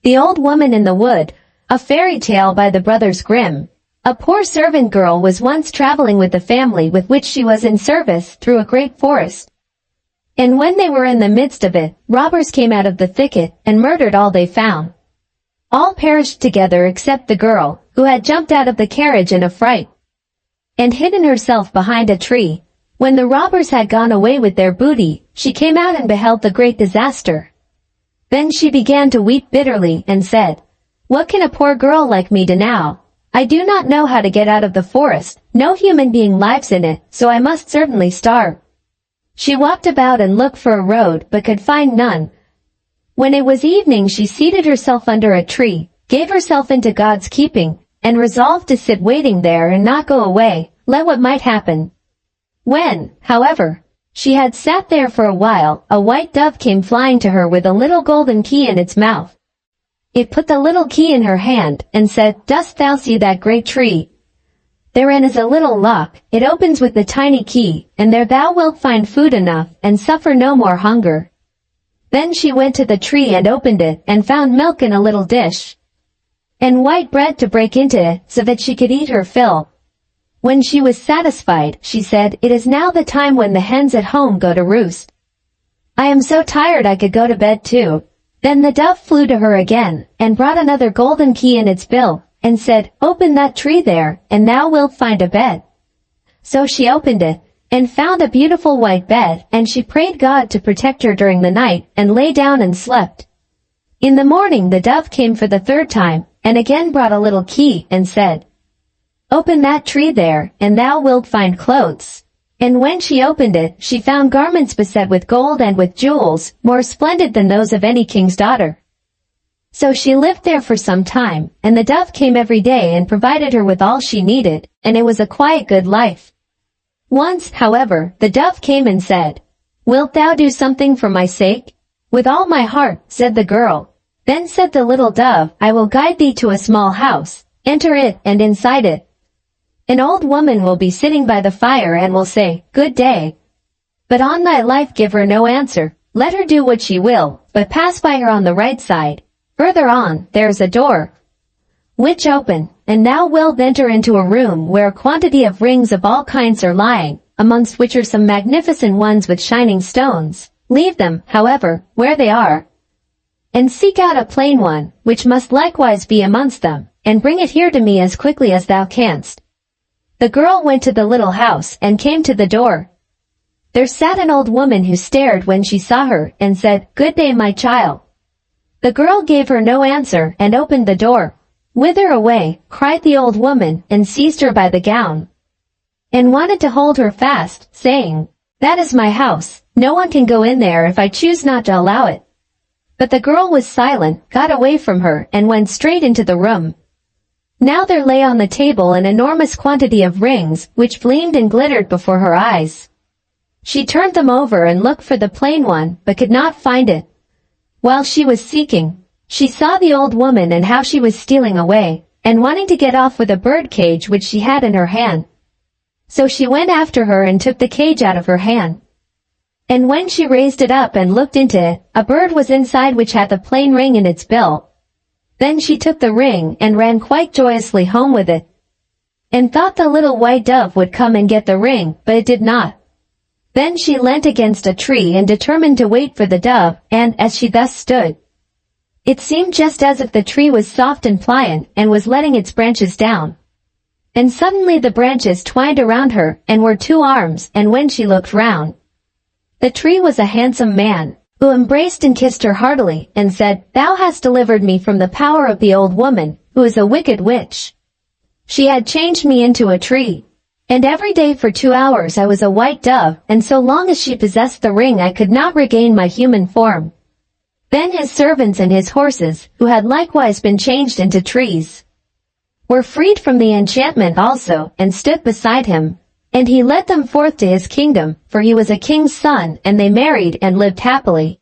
The Old Woman in the Wood, a fairy tale by the Brothers Grimm. A poor servant girl was once traveling with the family with which she was in service through a great forest. And when they were in the midst of it, robbers came out of the thicket and murdered all they found. All perished together except the girl, who had jumped out of the carriage in a fright and hidden herself behind a tree. When the robbers had gone away with their booty, she came out and beheld the great disaster. Then she began to weep bitterly and said, "What can a poor girl like me do now? I do not know how to get out of the forest, no human being lives in it, so I must certainly starve." She walked about and looked for a road but could find none. When it was evening she seated herself under a tree, gave herself into God's keeping, and resolved to sit waiting there and not go away, let what might happen. When, however, she had sat there for a while, a white dove came flying to her with a little golden key in its mouth. It put the little key in her hand, and said, "Dost thou see that great tree? Therein is a little lock, it opens with the tiny key, and there thou wilt find food enough, and suffer no more hunger." Then she went to the tree and opened it, and found milk in a little dish, and white bread to break into it, so that she could eat her fill. When she was satisfied, she said, "It is now the time when the hens at home go to roost. I am so tired I could go to bed too." Then the dove flew to her again, and brought another golden key in its bill, and said, "Open that tree there, and thou wilt find a bed." So she opened it, and found a beautiful white bed, and she prayed God to protect her during the night, and lay down and slept. In the morning the dove came for the third time, and again brought a little key, and said, "Open that tree there, and thou wilt find clothes." And when she opened it, she found garments beset with gold and with jewels, more splendid than those of any king's daughter. So she lived there for some time, and the dove came every day and provided her with all she needed, and it was a quiet good life. Once, however, the dove came and said, "Wilt thou do something for my sake?" "With all my heart," said the girl. Then said the little dove, "I will guide thee to a small house. Enter it, and inside it an old woman will be sitting by the fire and will say, 'Good day.' But on thy life give her no answer. Let her do what she will, but pass by her on the right side. Further on, there is a door, which open, and thou wilt enter into a room where a quantity of rings of all kinds are lying, amongst which are some magnificent ones with shining stones. Leave them, however, where they are, and seek out a plain one, which must likewise be amongst them, and bring it here to me as quickly as thou canst." The girl went to the little house, and came to the door. There sat an old woman who stared when she saw her, and said, "Good day, my child." The girl gave her no answer, and opened the door. "Whither away?" cried the old woman, and seized her by the gown, and wanted to hold her fast, saying, "That is my house, no one can go in there if I choose not to allow it." But the girl was silent, got away from her, and went straight into the room. Now there lay on the table an enormous quantity of rings, which gleamed and glittered before her eyes. She turned them over and looked for the plain one, but could not find it. While she was seeking, she saw the old woman and how she was stealing away, and wanting to get off with a bird cage which she had in her hand. So she went after her and took the cage out of her hand. And when she raised it up and looked into it, a bird was inside which had the plain ring in its bill. Then she took the ring and ran quite joyously home with it, and thought the little white dove would come and get the ring, but it did not. Then she leant against a tree and determined to wait for the dove, and, as she thus stood, it seemed just as if the tree was soft and pliant, and was letting its branches down. And suddenly the branches twined around her, and were 2 arms, and when she looked round, the tree was a handsome man, who embraced and kissed her heartily, and said, "Thou hast delivered me from the power of the old woman, who is a wicked witch. She had changed me into a tree, and every day for 2 hours I was a white dove, and so long as she possessed the ring I could not regain my human form." Then his servants and his horses, who had likewise been changed into trees, were freed from the enchantment also, and stood beside him. And he led them forth to his kingdom, for he was a king's son, and they married and lived happily.